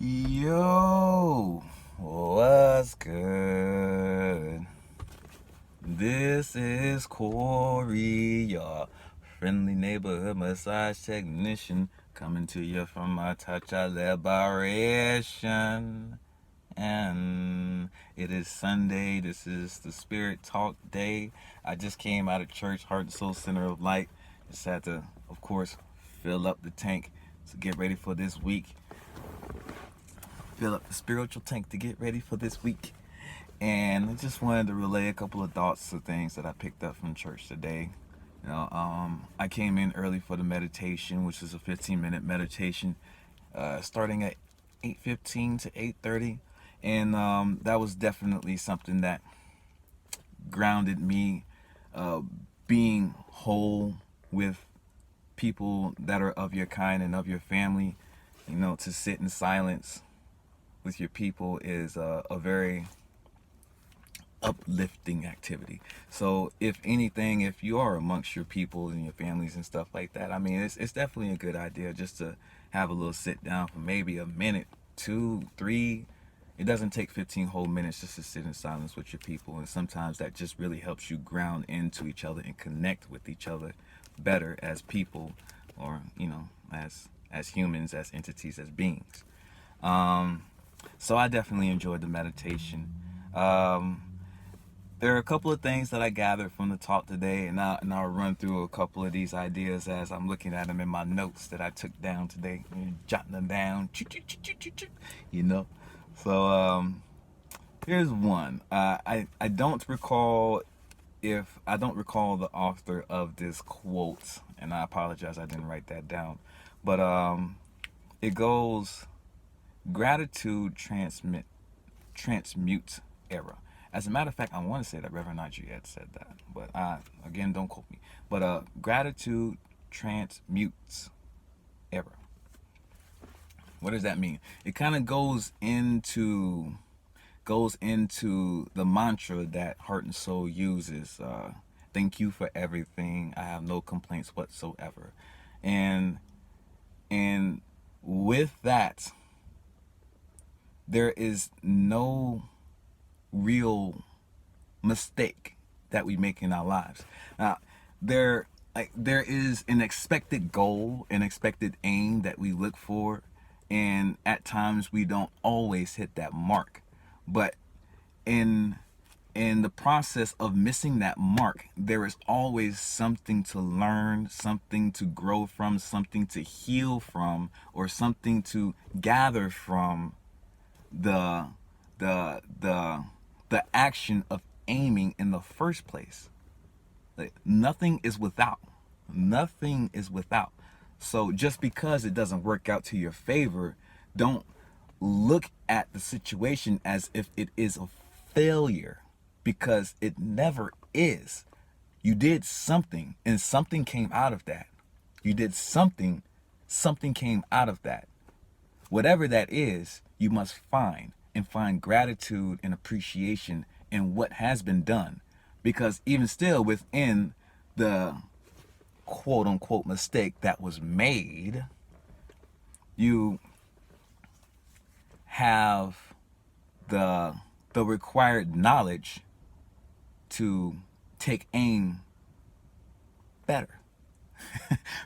Yo, what's good? This is Corey, your friendly neighborhood massage technician, coming to you from a touch of liberation. And it is Sunday. This is the Spirit Talk Day. I just came out of church, Heart and Soul Center of Light. Just had to, of course, fill up the tank to get ready for this week. Fill up the spiritual tank to get ready for this week. And I just wanted to relay a couple of thoughts of things that I picked up from church today. I came in early for the meditation, which is a 15-minute meditation, starting at 8:15 to 8:30, and that was definitely something that grounded me, being whole with people that are of your kind and of your family. To sit in silence with your people is a very uplifting activity. So if anything, if you are amongst your people and your families and stuff like that, I mean, it's definitely a good idea just to have a little sit down for maybe a minute, 2, 3. It doesn't take 15 whole minutes just to sit in silence with your people, and sometimes that just really helps you ground into each other and connect with each other better as people, or as humans, as entities, as beings. So I definitely enjoyed the meditation. There are a couple of things that I gathered from the talk today, and I'll run through a couple of these ideas as I'm looking at them in my notes that I took down today, jotting them down, you know. So here's one. I don't recall the author of this quote, and I apologize I didn't write that down, but it goes, gratitude transmutes error. As a matter of fact, I want to say that Reverend Najee said that, but again, don't quote me. But gratitude transmutes error. What does that mean? It kind of goes into the mantra that Heart and Soul uses. Thank you for everything. I have no complaints whatsoever. And with that, there is no real mistake that we make in our lives. Now, there is an expected goal, an expected aim that we look for, and at times we don't always hit that mark. But in the process of missing that mark, there is always something to learn, something to grow from, something to heal from, or something to gather from the action of aiming in the first place. Like, nothing is without. So just because it doesn't work out to your favor, don't look at the situation as if it is a failure, because it never is. You did something, and something came out of that. You did something came out of that. Whatever that is, you must find gratitude and appreciation in what has been done. Because even still, within the quote unquote mistake that was made, you have the required knowledge to take aim better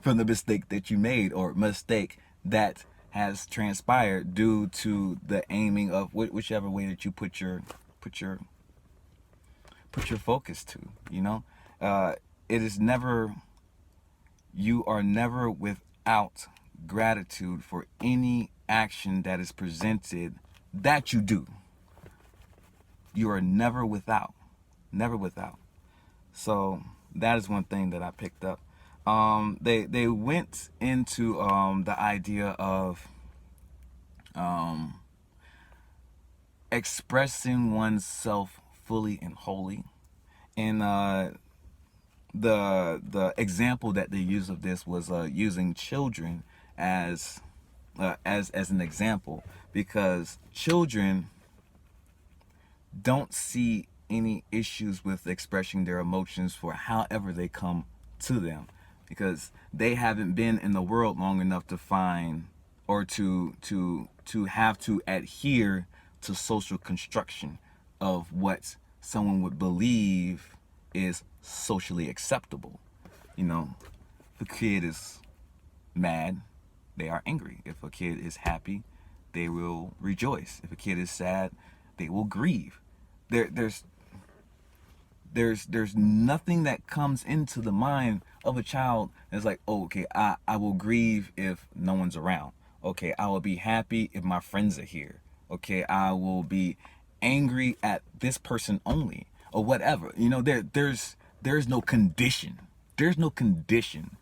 from the mistake that you made, or mistake that has transpired due to the aiming of whichever way that you put your focus to. It is never, you are never without gratitude for any action that is presented that you do. You are never without. So that is one thing that I picked up. They went into the idea of expressing oneself fully and wholly, and the example that they used of this was using children as an example, because children don't see any issues with expressing their emotions for however they come to them, because they haven't been in the world long enough to find or to have to adhere to social construction of what someone would believe is socially acceptable. You know, if a kid is mad, they are angry. If a kid is happy, they will rejoice. If a kid is sad, they will grieve. There's nothing that comes into the mind of a child that's like, oh, okay, I will grieve if no one's around. Okay, I will be happy if my friends are here. Okay, I will be angry at this person only, or whatever. You know, there's no condition. There's no condition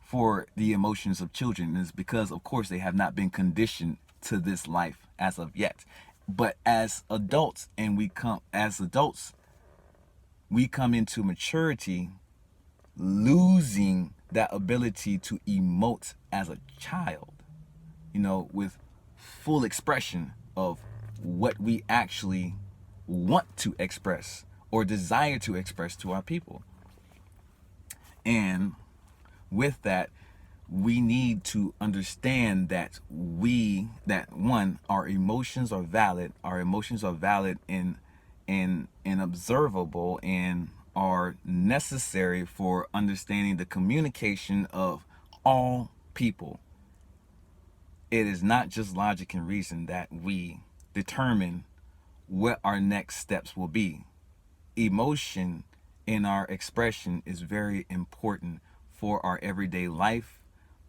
for the emotions of children. Is because of course they have not been conditioned to this life as of yet. But as adults, we come into maturity losing that ability to emote as a child, you know, with full expression of what we actually want to express or desire to express to our people. And with that, we need to understand that one, our emotions are valid. Our emotions are valid and observable and are necessary for understanding the communication of all people. It is not just logic and reason that we determine what our next steps will be. Emotion in our expression is very important for our everyday life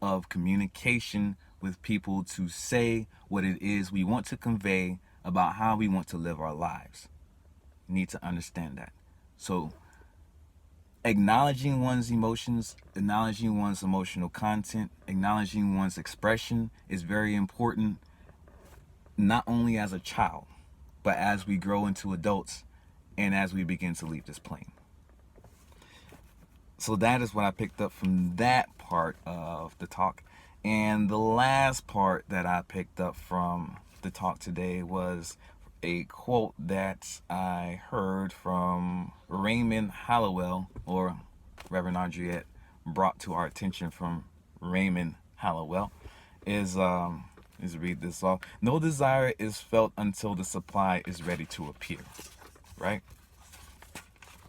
of communication with people, to say what it is we want to convey about how we want to live our lives. You need to understand that. So acknowledging one's emotions, acknowledging one's emotional content, acknowledging one's expression is very important, not only as a child, but as we grow into adults and as we begin to leave this plane. So that is what I picked up from that part of the talk. And the last part that I picked up from the talk today was a quote that I heard from Raymond Hallowell, or Reverend Andriette brought to our attention from Raymond Hallowell, is read this off. No desire is felt until the supply is ready to appear. Right? I'm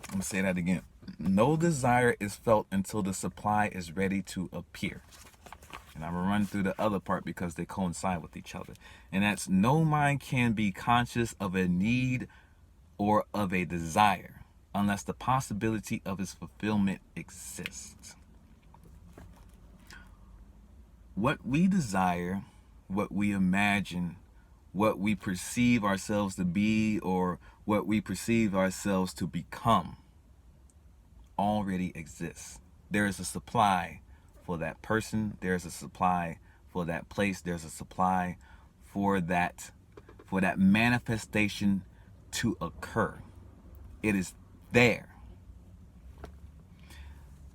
going to say that again. No desire is felt until the supply is ready to appear. And I'm going to run through the other part because they coincide with each other. And that's, no mind can be conscious of a need or of a desire unless the possibility of its fulfillment exists. What we desire, what we imagine, what we perceive ourselves to be, or what we perceive ourselves to become already exists. There is a supply for that person, there's a supply for that place, there's a supply for that manifestation to occur. It is there.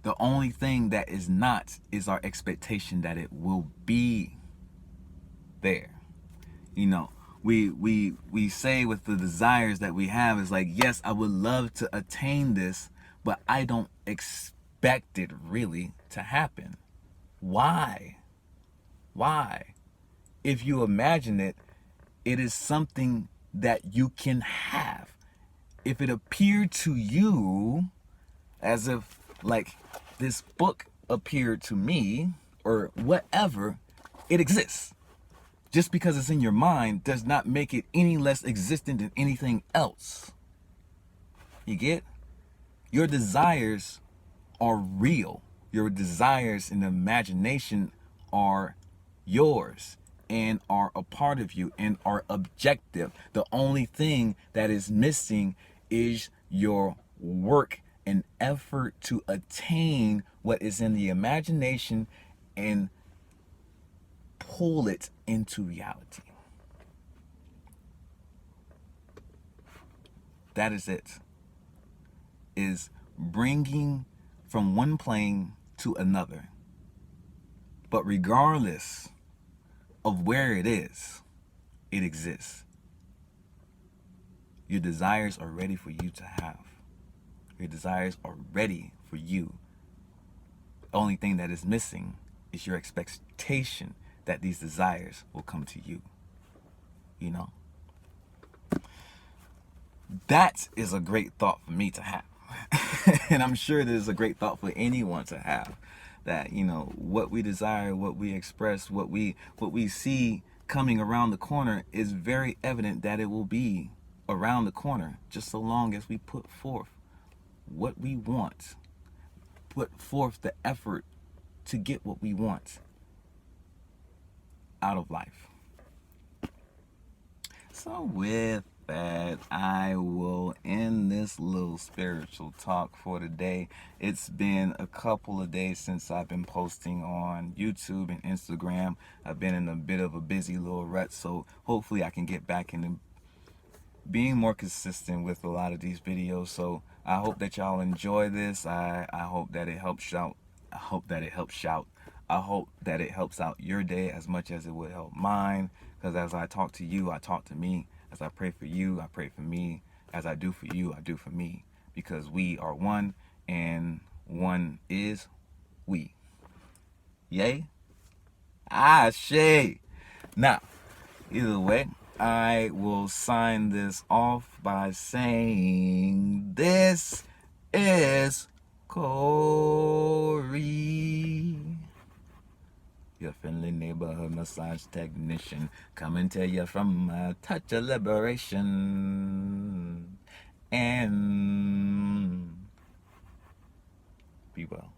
The only thing that is not is our expectation that it will be there. You know, we say with the desires that we have is like, yes, I would love to attain this, but I don't expect it really to happen. Why? If you imagine it, it is something that you can have. If it appeared to you as if like this book appeared to me or whatever, it exists. Just because it's in your mind does not make it any less existent than anything else. You get? Your desires are real. Your desires and imagination are yours and are a part of you and are objective. The only thing that is missing is your work and effort to attain what is in the imagination and pull it into reality. That is it. Is bringing from one plane to another. But regardless of where it is, it exists. Your desires are ready for you to have. Your desires are ready for you. The only thing that is missing is your expectation that these desires will come to you. You know, that is a great thought for me to have. And I'm sure this is a great thought for anyone to have, that, you know, what we desire, what we express, what we see coming around the corner is very evident that it will be around the corner, just so long as we put forth what we want, put forth the effort to get what we want out of life. So with that, I will end this little spiritual talk for today. It's been a couple of days since I've been posting on YouTube and Instagram. I've been in a bit of a busy little rut, so hopefully I can get back into being more consistent with a lot of these videos. So I hope that y'all enjoy this. I hope that it helps out. I hope that it helps out. I hope that it helps out your day as much as it would help mine. Because as I talk to you, I talk to me. As I pray for you, I pray for me. As I do for you, I do for me. Because we are one, and one is we. Yay? Ashe. Now, either way, I will sign this off by saying this is Corey, your friendly neighborhood massage technician, coming to you from a touch of liberation. And be well.